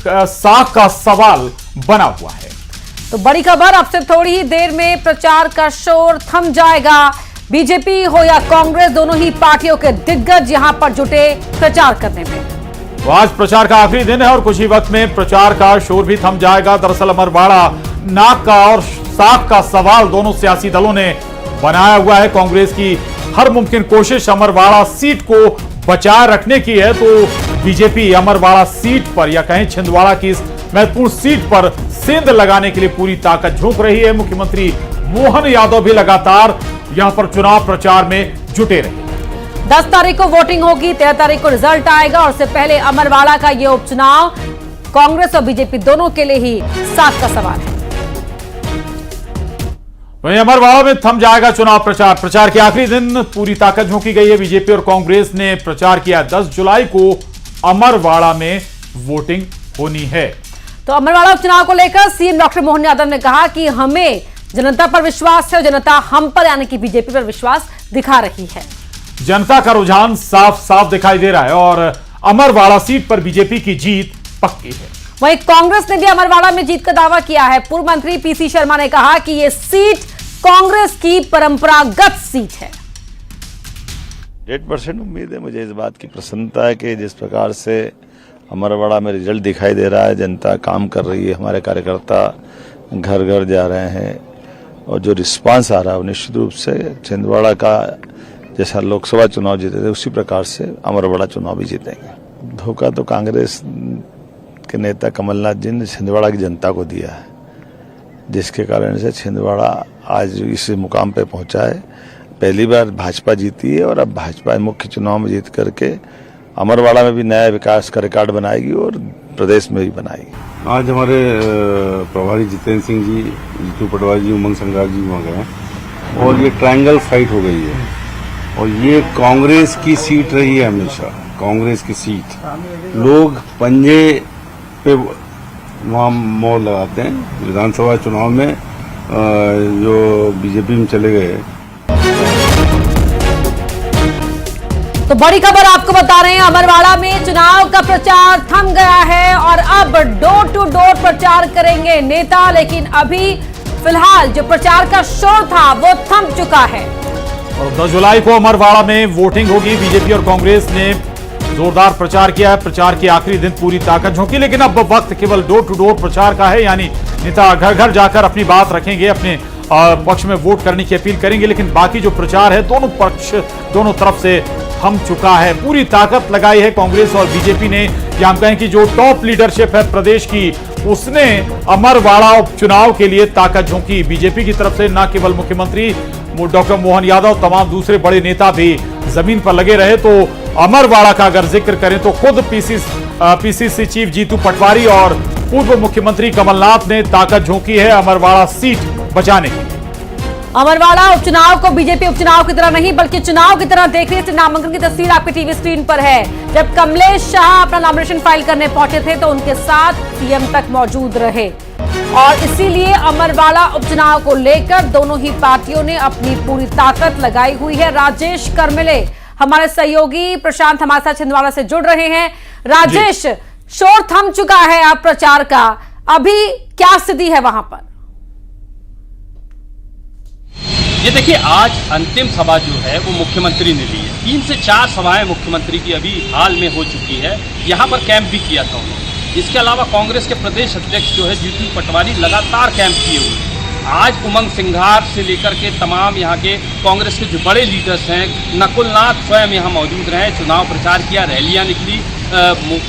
साख का सवाल बना हुआ है। तो बड़ी खबर, अब से थोड़ी ही देर में प्रचार का शोर थम जाएगा। बीजेपी हो या कांग्रेस, दोनों ही पार्टियों के दिग्गज यहां पर जुटे प्रचार करने में। तो आज प्रचार का आखिरी दिन है और कुछ ही वक्त में प्रचार का शोर भी थम जाएगा। दरअसल अमरवाड़ा नाक का और साख का सवाल दोनों सियासी दलों ने बनाया हुआ है। कांग्रेस की हर मुमकिन कोशिश अमरवाड़ा सीट को बचाए रखने की है, तो बीजेपी अमरवाड़ा सीट पर या कहें छिंदवाड़ा की इस महत्वपूर्ण सीट पर सेंध लगाने के लिए पूरी ताकत झोंक रही है। मुख्यमंत्री मोहन यादव भी लगातार यहां पर चुनाव प्रचार में जुटे रहे। 10 तारीख को वोटिंग होगी, 13 तारीख को रिजल्ट आएगा और उससे पहले अमरवाड़ा का यह उपचुनाव कांग्रेस और बीजेपी दोनों के लिए ही साख का सवाल है। वहीं अमरवाड़ा में थम जाएगा चुनाव प्रचार। प्रचार के आखिरी दिन पूरी ताकत झोंकी गई है। बीजेपी और कांग्रेस ने प्रचार किया। 10 जुलाई को अमरवाड़ा में वोटिंग होनी है। तो अमरवाड़ा उपचुनाव को लेकर सीएम डॉक्टर मोहन यादव ने कहा कि हमें जनता पर विश्वास है और जनता हम पर यानी कि बीजेपी पर विश्वास दिखा रही है। जनता का रुझान साफ साफ दिखाई दे रहा है और अमरवाड़ा सीट पर बीजेपी की जीत पक्की है। वहीं कांग्रेस ने भी अमरवाड़ा में जीत का दावा किया है। पूर्व मंत्री पीसी शर्मा ने कहा कि यह सीट कांग्रेस की परंपरागत सीट है। 100% उम्मीद है मुझे इस बात की प्रसन्नता है कि जिस प्रकार से अमरवाड़ा में रिजल्ट दिखाई दे रहा है, जनता काम कर रही है, हमारे कार्यकर्ता घर घर जा रहे हैं और जो रिस्पांस आ रहा है वो निश्चित रूप से छिंदवाड़ा का जैसा लोकसभा चुनाव जीते थे उसी प्रकार से अमरवाड़ा चुनाव भी जीतेंगे। धोखा तो कांग्रेस के नेता कमलनाथ जी ने छिंदवाड़ा की जनता को दिया है, जिसके कारण से छिंदवाड़ा आज इस मुकाम पे पहुंचा है। पहली बार भाजपा जीती है और अब भाजपा मुख्य चुनाव में जीत करके अमरवाड़ा में भी नया विकास का रिकॉर्ड बनाएगी और प्रदेश में भी बनाएगी। आज हमारे प्रभारी जितेंद्र सिंह जी, जीतू पटवारी जी, उमंग संघार जी वहाँ गए और ये ट्रायंगल फाइट हो गई है और ये कांग्रेस की सीट रही है हमेशा। कांग्रेस की सीट लोग पंजे पे वहाँ मोहर लगाते हैं। विधानसभा चुनाव में जो बीजेपी में चले गए। तो बड़ी खबर आपको बता रहे हैं, अमरवाड़ा में चुनाव का प्रचार थम गया है और अब डोर टू डोर प्रचार करेंगे नेता। लेकिन अभी फिलहाल जो प्रचार का शोर था वो थम चुका है। और 10 जुलाई को अमरवाड़ा में वोटिंग होगी। बीजेपी और कांग्रेस ने जोरदार प्रचार किया है। प्रचार के आखिरी दिन पूरी ताकत झोंकी, लेकिन अब वक्त केवल डोर टू डोर प्रचार का है, यानी नेता घर घर जाकर अपनी बात रखेंगे, अपने पक्ष में वोट करने की अपील करेंगे। लेकिन बाकी जो प्रचार है दोनों पक्ष दोनों तरफ से थम चुका है। पूरी ताकत लगाई है कांग्रेस और बीजेपी ने। या हम कहें कि जो टॉप लीडरशिप है प्रदेश की, उसने अमरवाड़ा उपचुनाव के लिए ताकत झोंकी। बीजेपी की तरफ से न केवल मुख्यमंत्री डॉक्टर मोहन यादव, तमाम दूसरे बड़े नेता भी जमीन पर लगे रहे। तो अमरवाड़ा का अगर जिक्र करें तो खुद पीसीसी चीफ जीतू पटवारी और पूर्व मुख्यमंत्री कमलनाथ ने ताकत झोंकी है अमरवाड़ा सीट बचाने की। अमरवाड़ा उपचुनाव को बीजेपी उपचुनाव की तरह नहीं बल्कि चुनाव की तरह देख रही है। नामांकन की तस्वीर आपके टीवी स्क्रीन पर है। जब कमलेश शाह अपना नॉमिनेशन फाइल करने पहुंचे थे तो उनके साथ सीएम तक मौजूद रहे और इसीलिए अमरवाड़ा उपचुनाव को लेकर दोनों ही पार्टियों ने अपनी पूरी ताकत लगाई हुई है। राजेश करमिले हमारे सहयोगी प्रशांत हमारे साथ छिंदवाड़ा से जुड़ रहे हैं। राजेश, शोर थम चुका है अब प्रचार का, अभी क्या स्थिति है वहां पर? ये देखिए, आज अंतिम सभा जो है वो मुख्यमंत्री ने ली है। 3 से 4 सभाएं मुख्यमंत्री की अभी हाल में हो चुकी है। यहाँ पर कैंप भी किया था उन्होंने। इसके अलावा कांग्रेस के प्रदेश अध्यक्ष जो है जीतू पटवारी लगातार कैंप किए हुए हैं। आज उमंग सिंघार से लेकर के तमाम यहाँ के कांग्रेस के जो बड़े लीडर्स हैं, नकुलनाथ स्वयं यहाँ मौजूद रहे, चुनाव प्रचार किया, रैलियाँ निकली।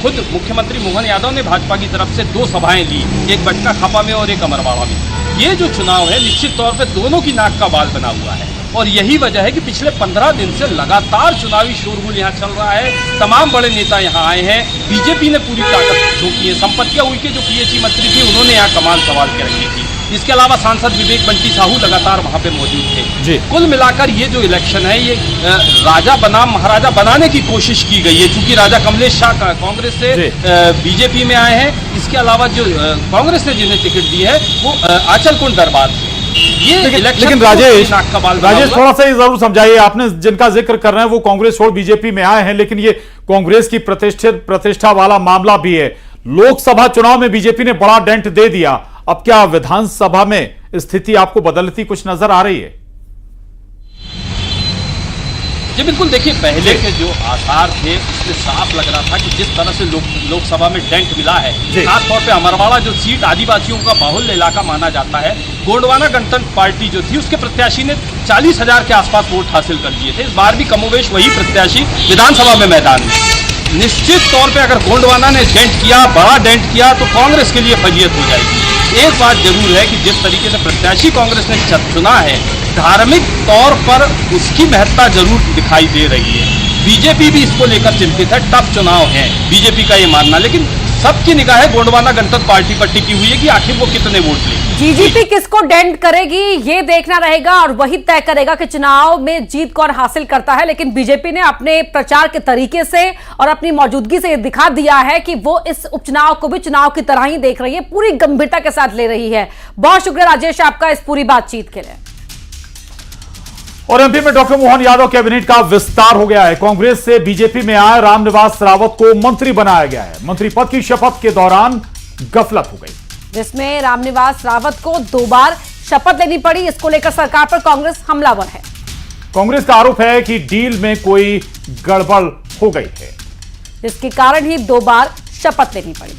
खुद मुख्यमंत्री मोहन यादव ने भाजपा की तरफ से 2 सभाएं ली, एक बटका खापा में और एक अमरवाड़ा में। ये जो चुनाव है निश्चित तौर पे दोनों की नाक का बाल बना हुआ है और यही वजह है कि पिछले 15 दिन से लगातार चुनावी शोरगुल यहाँ चल रहा है। तमाम बड़े नेता यहाँ आए हैं। बीजेपी ने पूरी ताकत झोंकी है। संपत्तिया उइके जो पीएचई मंत्री थी उन्होंने यहाँ कमान सवाल के रखी थी। इसके अलावा सांसद विवेक बंटी साहू लगातार वहाँ पे मौजूद थे। कुल मिलाकर ये जो इलेक्शन है ये राजा बनाम महाराजा बनाने की कोशिश की गई है। चूंकि राजा कमलेश शाह कांग्रेस से बीजेपी में आए हैं। इसके अलावा जो कांग्रेस ने जिन्हें टिकट दी है वो आंचलकुंड दरबार से। लेकिन राजेश थोड़ा सा जरूर समझाइए, आपने जिनका जिक्र कर रहे हैं वो कांग्रेस छोड़ बीजेपी में आए हैं, लेकिन ये कांग्रेस की प्रतिष्ठा वाला मामला भी है। लोकसभा चुनाव में बीजेपी ने बड़ा डेंट दे दिया, अब क्या विधानसभा में स्थिति आपको बदलती कुछ नजर आ रही है? जी बिल्कुल, देखिए पहले के जो आसार थे उसमें साफ लग रहा था कि जिस तरह से लोकसभा में डेंट मिला है, खासतौर पे अमरवाड़ा जो सीट आदिवासियों का बाहुल्य इलाका माना जाता है, गोंडवाना गणतंत्र पार्टी जो थी उसके प्रत्याशी ने 40,000 के आसपास वोट हासिल कर लिए थे। इस बार भी कमोवेश वही प्रत्याशी विधानसभा में मैदान में। निश्चित तौर पे अगर गोंडवाना ने डेंट किया, बड़ा डेंट किया, तो कांग्रेस के लिए फजीयत हो जाएगी। एक बात जरूर है कि जिस तरीके से प्रत्याशी कांग्रेस ने चुना है, धार्मिक तौर पर उसकी महत्ता जरूर दिखाई दे रही है। बीजेपी भी इसको लेकर चिंतित है, टफ चुनाव है बीजेपी का ये मानना, लेकिन सबकी निगाहें गोंडवाना गणतंत्र पार्टी पर टिकी हुई है कि आखिर वो कितने वोट लेगी। जीजीपी किसको डेंट करेगी ये देखना रहेगा और वही तय करेगा कि चुनाव में जीत कौन हासिल करता है। लेकिन बीजेपी ने अपने प्रचार के तरीके से और अपनी मौजूदगी से दिखा दिया है कि वो इस उपचुनाव को भी चुनाव की तरह ही देख रही है, पूरी गंभीरता के साथ ले रही है। बहुत शुक्रिया राजेश आपका इस पूरी बातचीत के लिए। और एमपी में डॉक्टर मोहन यादव कैबिनेट का विस्तार हो गया है। कांग्रेस से बीजेपी में आए रामनिवास रावत को मंत्री बनाया गया है। मंत्री पद की शपथ के दौरान गफलत हो गई, जिसमें रामनिवास रावत को 2 बार शपथ लेनी पड़ी। इसको लेकर सरकार पर कांग्रेस हमलावर है। कांग्रेस का आरोप है कि डील में कोई गड़बड़ हो गई है, जिसके कारण ही 2 बार शपथ लेनी पड़ी।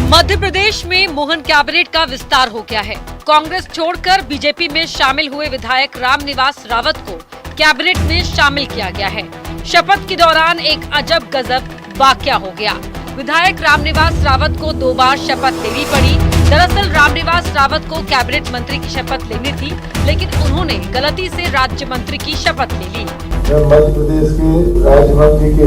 मध्य प्रदेश में मोहन कैबिनेट का विस्तार हो गया है। कांग्रेस छोड़कर बीजेपी में शामिल हुए विधायक रामनिवास रावत को कैबिनेट में शामिल किया गया है। शपथ के दौरान एक अजब गजब वाकया हो गया। विधायक रामनिवास रावत को 2 बार शपथ लेनी पड़ी। दरअसल रामनिवास रावत को कैबिनेट मंत्री की शपथ लेनी थी, लेकिन उन्होंने गलती से राज्य मंत्री की शपथ ले ली। मैं मध्य प्रदेश के राज्य मंत्री के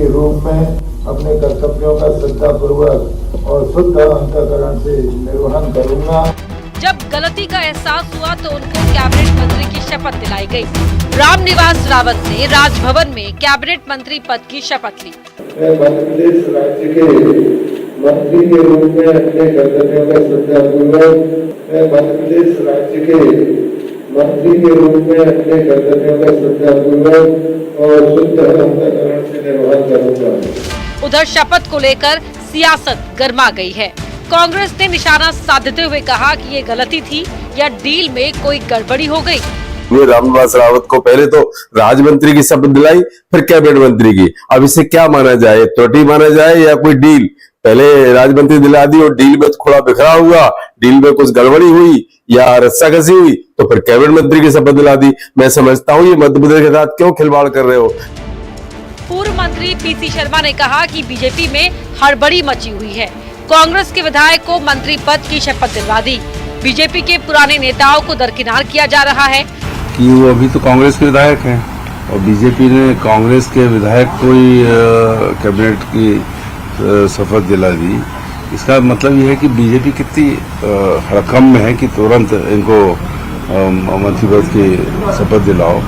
रूप में अपने कर्तव्यों का श्रद्धापूर्वक और शुद्ध अंतःकरण से निर्वहन करूंगा। जब गलती का एहसास हुआ तो उनको कैबिनेट मंत्री की शपथ दिलाई गई। रामनिवास रावत ने राजभवन में कैबिनेट मंत्री पद की शपथ ली। मैं मध्य प्रदेश राज्य के मंत्री के रूप में अपने कर्तव्यों का श्रद्धापूर्वक और शुद्ध अंतःकरण से निर्वहन करूंगा। उधर शपथ को लेकर सियासत गर्मा गई है। कांग्रेस ने निशाना साधते हुए कहा कि ये गलती थी या डील में कोई गड़बड़ी हो गई। रामनिवास रावत को पहले तो राज्य मंत्री की शपथ दिलाई, फिर कैबिनेट मंत्री की। अब इसे क्या माना जाए, त्रुटि माना जाए या कोई डील? पहले राज्य मंत्री दिला दी और डील में थोड़ा बिखरा हुआ, डील में कुछ गड़बड़ी हुई या रस्साकसी हुई तो फिर कैबिनेट मंत्री की शपथ दिला दी। मैं समझता हूँ ये मध्य प्रदेश के साथ क्यों खिलवाड़ कर रहे हो। पूर्व मंत्री पीसी शर्मा ने कहा कि बीजेपी में हड़बड़ी मची हुई है। कांग्रेस के विधायक को मंत्री पद की शपथ दिलवा दी। बीजेपी के पुराने नेताओं को दरकिनार किया जा रहा है कि वो अभी तो कांग्रेस के विधायक हैं और बीजेपी ने कांग्रेस के विधायक को ही कैबिनेट की शपथ दिला दी। इसका मतलब ये है कि बीजेपी कितनी हड़कंप में है कि तुरंत इनको मंत्री पद की शपथ दिलाओ।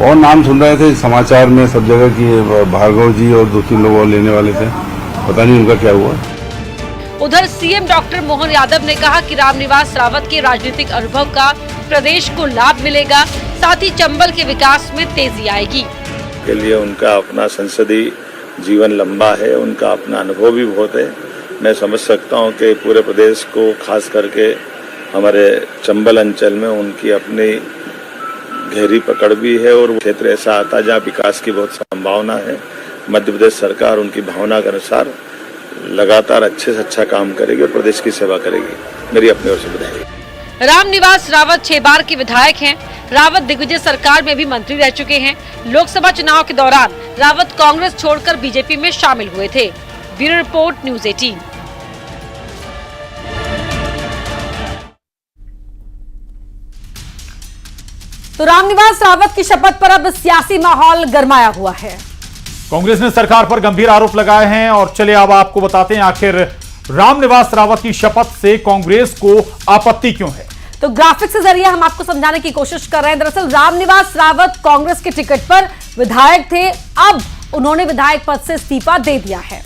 और नाम सुन रहे थे समाचार में सब जगह कि भार्गव जी और 2-3 लोग और लेने वाले थे, पता नहीं उनका क्या हुआ। उधर सीएम डॉक्टर मोहन यादव ने कहा कि रामनिवास रावत के राजनीतिक अनुभव का प्रदेश को लाभ मिलेगा, साथ ही चंबल के विकास में तेजी आएगी। के लिए उनका अपना संसदीय जीवन लंबा है, उनका अपना अनुभव भी बहुत है। मैं समझ सकता हूं कि पूरे प्रदेश को, खास करके हमारे चंबल अंचल में उनकी अपनी गहरी पकड़ भी है और वो क्षेत्र ऐसा आता है जहाँ विकास की बहुत संभावना है। मध्य प्रदेश सरकार उनकी भावना के अनुसार लगातार अच्छे से अच्छा काम करेगी और प्रदेश की सेवा करेगी। मेरी अपनी ओर से बधाई। रामनिवास रावत 6 बार के विधायक हैं। रावत दिग्विजय सरकार में भी मंत्री रह चुके हैं। लोकसभा चुनाव के दौरान रावत कांग्रेस छोड़कर बीजेपी में शामिल हुए थे। Bureau report, news 18। तो रामनिवास रावत की शपथ पर अब सियासी माहौल गरमाया हुआ है। कांग्रेस ने सरकार पर गंभीर आरोप लगाए हैं और चलिए अब आपको बताते हैं आखिर रामनिवास रावत की शपथ से कांग्रेस को आपत्ति क्यों है। तो ग्राफिक्स के जरिए हम आपको समझाने की कोशिश कर रहे हैं। दरअसल रामनिवास रावत कांग्रेस के टिकट पर विधायक थे, अब उन्होंने विधायक पद से इस्तीफा दे दिया है।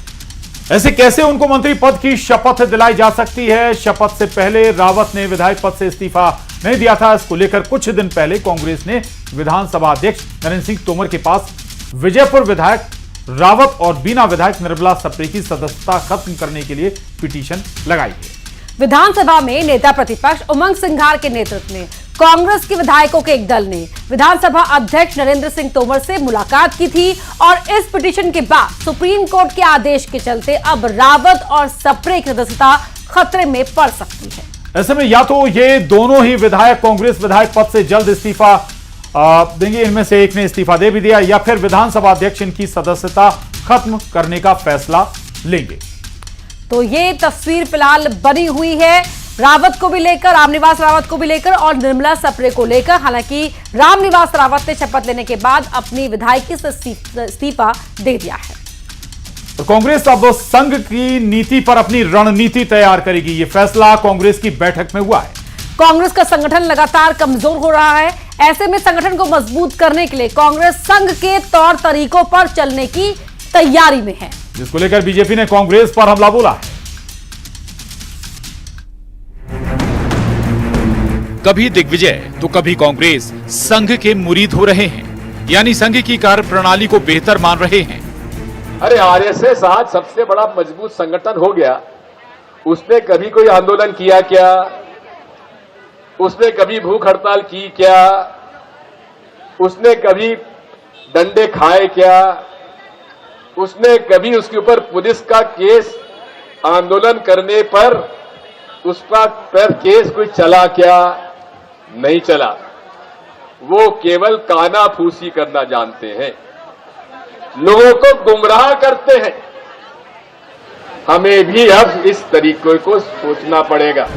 ऐसे कैसे उनको मंत्री पद की शपथ दिलाई जा सकती है? शपथ से पहले रावत ने विधायक पद से इस्तीफा नहीं दिया था। इसको लेकर कुछ दिन पहले कांग्रेस ने विधानसभा अध्यक्ष नरेंद्र सिंह तोमर के पास विजयपुर विधायक रावत और बीना विधायक निर्मला सप्रे की सदस्यता खत्म करने के लिए पिटीशन लगाई है। विधानसभा में नेता प्रतिपक्ष उमंग सिंघार के नेतृत्व में कांग्रेस के विधायकों के एक दल ने विधानसभा अध्यक्ष नरेंद्र सिंह तोमर से मुलाकात की थी और इस पिटीशन के बाद सुप्रीम कोर्ट के आदेश के चलते अब रावत और सप्रे की सदस्यता खतरे में पड़ सकती है। ऐसे में या तो ये दोनों ही विधायक कांग्रेस विधायक पद से जल्द इस्तीफा देंगे, इनमें से एक ने इस्तीफा दे भी दिया, या फिर विधानसभा अध्यक्ष इनकी सदस्यता खत्म करने का फैसला लेंगे। तो ये तस्वीर फिलहाल बनी हुई है रावत को भी लेकर, रामनिवास रावत को भी लेकर और निर्मला सप्रे को लेकर। हालांकि रामनिवास रावत ने शपथ लेने के बाद अपनी विधायकी से इस्तीफा दे दिया है। तो कांग्रेस अब संघ की नीति पर अपनी रणनीति तैयार करेगी। यह फैसला कांग्रेस की बैठक में हुआ है। कांग्रेस का संगठन लगातार कमजोर हो रहा है। ऐसे में संगठन को मजबूत करने के लिए कांग्रेस संघ के तौर तरीकों पर चलने की तैयारी में है, जिसको लेकर बीजेपी ने कांग्रेस पर हमला बोला है। कभी दिग्विजय तो कभी कांग्रेस संघ के मुरीद हो रहे हैं, यानी संघ की कार्यप्रणाली को बेहतर मान रहे हैं। अरे आरएसएस आज सबसे बड़ा मजबूत संगठन हो गया। उसने कभी कोई आंदोलन किया क्या? उसने कभी भूख हड़ताल की क्या? उसने कभी डंडे खाए क्या? उसने कभी उसके ऊपर पुलिस का केस आंदोलन करने पर उसका पर केस कोई चला क्या? नहीं चला। वो केवल कानाफूसी करना जानते हैं, लोगों को गुमराह करते हैं। हमें भी अब इस तरीके को सोचना पड़ेगा।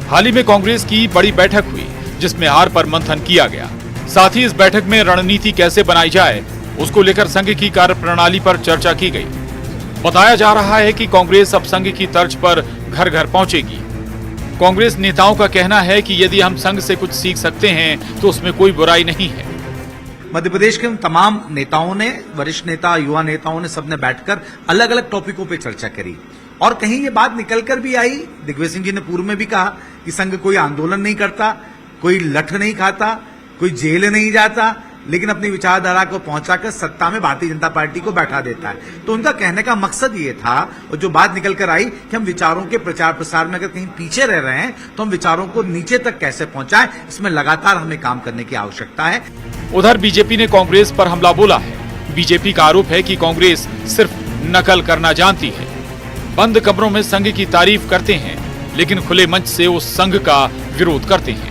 हाल ही में कांग्रेस की बड़ी बैठक हुई जिसमें हार पर मंथन किया गया। साथ ही इस बैठक में रणनीति कैसे बनाई जाए उसको लेकर संघ की कार्यप्रणाली पर चर्चा की गई। बताया जा रहा है कि कांग्रेस अब संघ की तर्ज पर घर घर पहुंचेगी। कांग्रेस नेताओं का कहना है कि यदि हम संघ से कुछ सीख सकते हैं तो उसमें कोई बुराई नहीं है। मध्य प्रदेश के तमाम नेताओं ने, वरिष्ठ नेता, युवा नेताओं ने, सबने बैठकर अलग अलग टॉपिकों पे चर्चा करी और कहीं ये बात निकलकर भी आई। दिग्विजय सिंह जी ने पूर्व में भी कहा कि संघ कोई आंदोलन नहीं करता, कोई लठ नहीं खाता, कोई जेल नहीं जाता, लेकिन अपनी विचारधारा को पहुंचाकर सत्ता में भारतीय जनता पार्टी को बैठा देता है। तो उनका कहने का मकसद ये था, और जो बात निकल कर आई कि हम विचारों के प्रचार प्रसार में अगर कहीं पीछे रह रहे हैं तो हम विचारों को नीचे तक कैसे पहुंचाएं, इसमें लगातार हमें काम करने की आवश्यकता है। उधर बीजेपी ने कांग्रेस पर हमला बोला है। बीजेपी का आरोप है कि कांग्रेस सिर्फ नकल करना जानती है। बंद कमरों में संघ की तारीफ करते हैं लेकिन खुले मंच से उस संघ का विरोध करते हैं।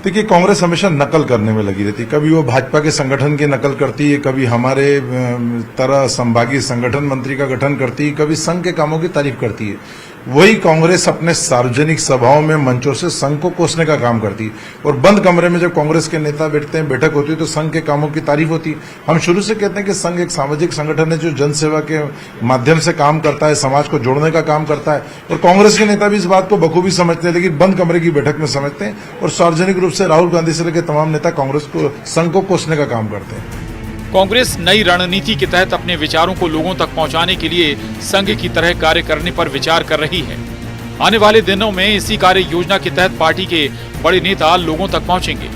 देखिए, कांग्रेस हमेशा नकल करने में लगी रहती है। कभी वो भाजपा के संगठन की नकल करती है, कभी हमारे तरह संभागीय संगठन मंत्री का गठन करती है, कभी संघ के कामों की तारीफ करती है। वही कांग्रेस अपने सार्वजनिक सभाओं में, मंचों से संघ को कोसने का काम करती है और बंद कमरे में जब कांग्रेस के नेता बैठते हैं, बैठक होती है तो संघ के कामों की तारीफ होती है। हम शुरू से कहते हैं कि संघ एक सामाजिक संगठन है जो जनसेवा के माध्यम से काम करता है, समाज को जोड़ने का काम करता है और कांग्रेस के नेता भी इस बात को बखूबी समझते हैं, लेकिन बंद कमरे की बैठक में समझते हैं और सार्वजनिक रूप से राहुल गांधी से लेकर तमाम नेता कांग्रेस को, संघ को कोसने का काम करते हैं। कांग्रेस नई रणनीति के तहत अपने विचारों को लोगों तक पहुंचाने के लिए संघ की तरह कार्य करने पर विचार कर रही है। आने वाले दिनों में इसी कार्य योजना के तहत पार्टी के बड़े नेता लोगों तक पहुंचेंगे।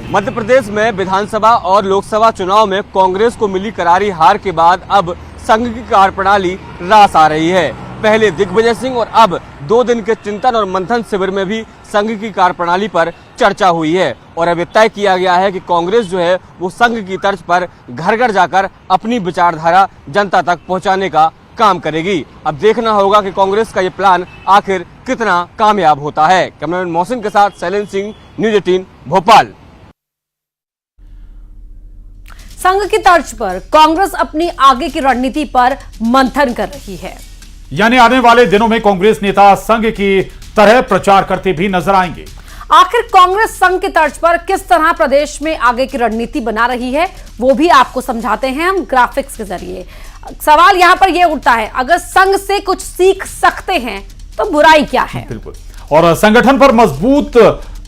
मध्य प्रदेश में विधानसभा और लोकसभा चुनाव में कांग्रेस को मिली करारी हार के बाद अब संघ की कार्यप्रणाली रास आ रही है। पहले दिग्विजय सिंह और अब 2 दिन के चिंतन और मंथन शिविर में भी संघ की कार्यप्रणाली पर चर्चा हुई है और अब तय किया गया है कि कांग्रेस जो है वो संघ की तर्ज पर घर घर जाकर अपनी विचारधारा जनता तक पहुंचाने का काम करेगी। अब देखना होगा कि कांग्रेस का ये प्लान आखिर कितना कामयाब होता है। कैमरामैन मोहसिन के साथ शैलेंद्र सिंह, न्यूज 18 भोपाल। संघ की तर्ज पर कांग्रेस अपनी आगे की रणनीति पर मंथन कर रही है, यानी आने वाले दिनों में कांग्रेस नेता संघ की तरह प्रचार करते भी नजर आएंगे। आखिर कांग्रेस संघ की तर्ज पर किस तरह प्रदेश में आगे की रणनीति बना रही है वो भी आपको समझाते हैं हम ग्राफिक्स के जरिए। सवाल यहां पर यह उठता है, अगर संघ से कुछ सीख सकते हैं तो बुराई क्या है? बिल्कुल, और संगठन पर मजबूत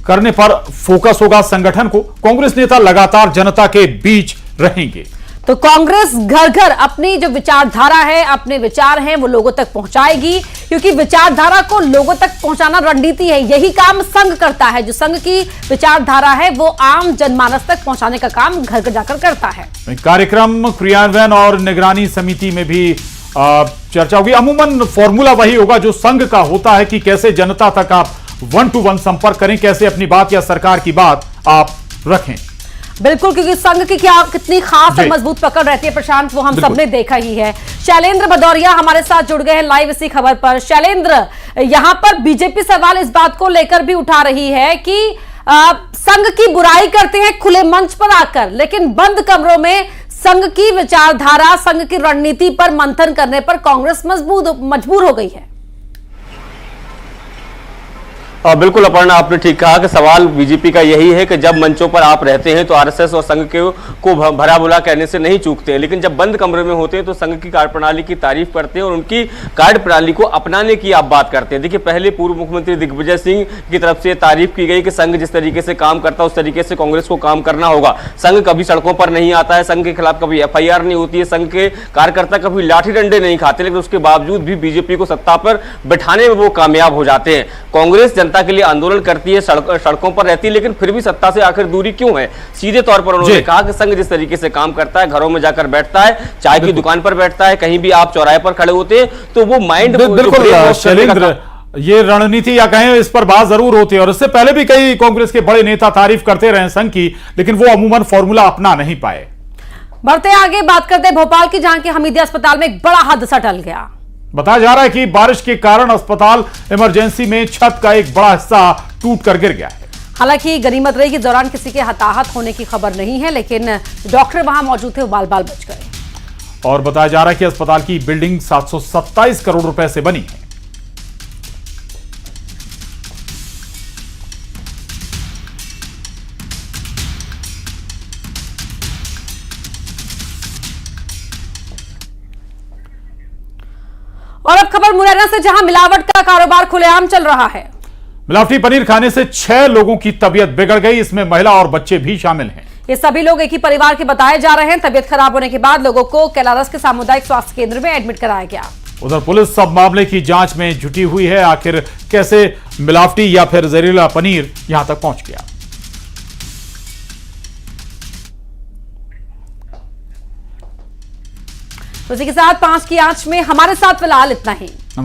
करने पर फोकस होगा संगठन को। कांग्रेस नेता लगातार जनता के बीच रहेंगे। तो कांग्रेस घर घर अपनी जो विचारधारा है, अपने विचार हैं, वो लोगों तक पहुंचाएगी, क्योंकि विचारधारा को लोगों तक पहुंचाना रणनीति है। यही काम संघ करता है। जो संघ की विचारधारा है वो आम जनमानस तक पहुंचाने का काम घर घर जाकर करता है। कार्यक्रम क्रियान्वयन और निगरानी समिति में भी चर्चा होगी। अमूमन फॉर्मूला वही होगा जो संघ का होता है कि कैसे जनता तक आप 1-to-1 संपर्क करें, कैसे अपनी बात या सरकार की बात आप रखें। बिल्कुल, क्योंकि संघ की कितनी खास और मजबूत पकड़ रहती है प्रशांत, वो हम सबने देखा ही है। शैलेंद्र भदौरिया हमारे साथ जुड़ गए हैं लाइव इसी खबर पर। शैलेंद्र, यहां पर बीजेपी सवाल इस बात को लेकर भी उठा रही है कि संघ की बुराई करते हैं खुले मंच पर आकर, लेकिन बंद कमरों में संघ की विचारधारा, संघ की रणनीति पर मंथन करने पर कांग्रेस मजबूर हो गई है। बिल्कुल अपर्णा, आपने ठीक कहा कि सवाल बीजेपी का यही है कि जब मंचों पर आप रहते हैं तो आरएसएस और संघ को भरा बुला कहने से नहीं चूकते हैं, लेकिन जब बंद कमरे में होते हैं तो संघ की कार्यप्रणाली की तारीफ करते हैं और उनकी कार्यप्रणाली को अपनाने की आप बात करते हैं। देखिए, पहले पूर्व मुख्यमंत्री दिग्विजय सिंह की तरफ से तारीफ की गई कि संघ जिस तरीके से काम करता है उस तरीके से कांग्रेस को काम करना होगा। संघ कभी सड़कों पर नहीं आता है, संघ के खिलाफ कभी FIR नहीं होती है, संघ के कार्यकर्ता कभी लाठी डंडे नहीं खाते, लेकिन उसके बावजूद भी बीजेपी को सत्ता पर बैठाने में वो कामयाब हो जाते हैं। कांग्रेस जनता के लिए आंदोलन करती है, सड़कों पर रहती है, लेकिन फिर भी सत्ता से आखिर दूरी क्यों है? सीधे तौर पर उन्होंने कहा कि संघ जिस तरीके से काम करता है, घरों में जाकर बैठता है, चाय की दुकान पर बैठता है, कहीं भी आप चौराहे पर खड़े होते हैं तो वो माइंड बिल्कुल शैलेंद्र, ये रणनीति या कहें इस पर बात जरूर होती है और इससे पहले भी कई कांग्रेस के बड़े नेता तारीफ करते रहे संघ की, लेकिन वो अमूमन फॉर्मूला अपना नहीं पाए। बढ़ते आगे, बात करते हैं भोपाल की, जहां के हमीदिया अस्पताल में एक बड़ा हादसा टल गया। बताया जा रहा है कि बारिश के कारण अस्पताल इमरजेंसी में छत का एक बड़ा हिस्सा टूट कर गिर गया है। हालांकि गनीमत रही कि दौरान किसी के हताहत होने की खबर नहीं है, लेकिन डॉक्टर वहां मौजूद थे, वो बाल बाल बच गए। और बताया जा रहा है कि अस्पताल की बिल्डिंग 727 करोड़ रुपए से बनी है। और अब खबर मुरैना से, जहां मिलावट का कारोबार खुलेआम चल रहा है। मिलावटी पनीर खाने से 6 लोगों की तबीयत बिगड़ गई, इसमें महिला और बच्चे भी शामिल हैं। ये सभी लोग एक ही परिवार के बताए जा रहे हैं। तबीयत खराब होने के बाद लोगों को कैलारस के सामुदायिक स्वास्थ्य केंद्र में एडमिट कराया गया। उधर पुलिस सब मामले की जांच में जुटी हुई है, आखिर कैसे मिलावटी या फिर जहरीला पनीर यहां तक पहुंच गया। उसी के साथ 5 की आंच में हमारे साथ फिलहाल इतना ही। नमस्कार।